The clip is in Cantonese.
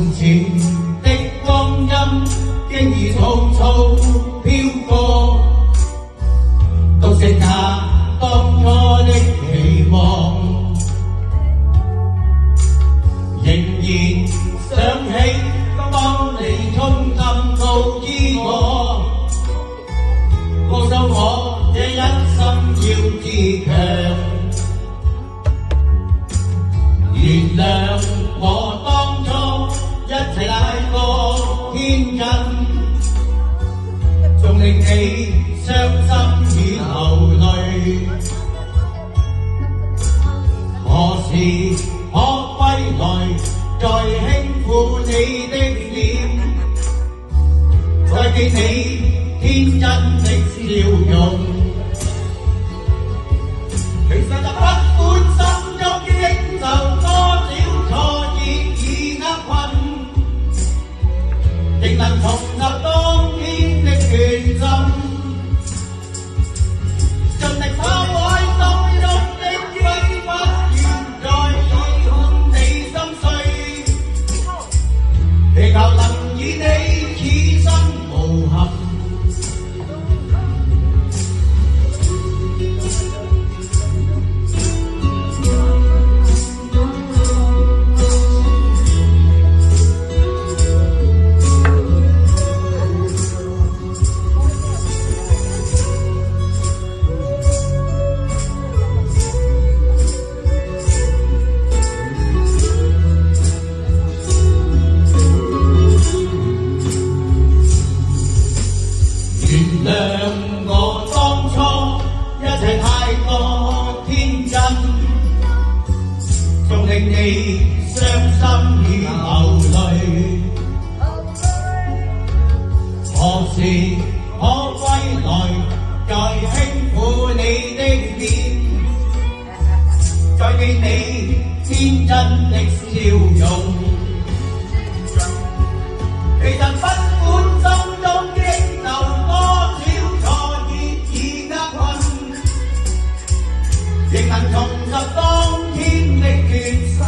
從前的光陰經已草草飄過，都剩下當初的期望，仍然想起當你衷心告知我，告訴我這一生要自強，原諒我當初一切太過天真，縱令你傷心與流淚。何時可歸來，再輕撫你的臉，再見你天真的笑容。其實不管心中經受多少挫折與厄困，仍能重拾當天的決心，盡力拋開心中的揮不願再以看你心碎，祈求能與你此生無憾。原諒我當初一切太過天真，縱令你傷心與流淚。何時可歸來，再輕撫你的臉，再見你天真的笑容。其實不管心中經受多少挫折與厄困，仍能重拾當天的決心。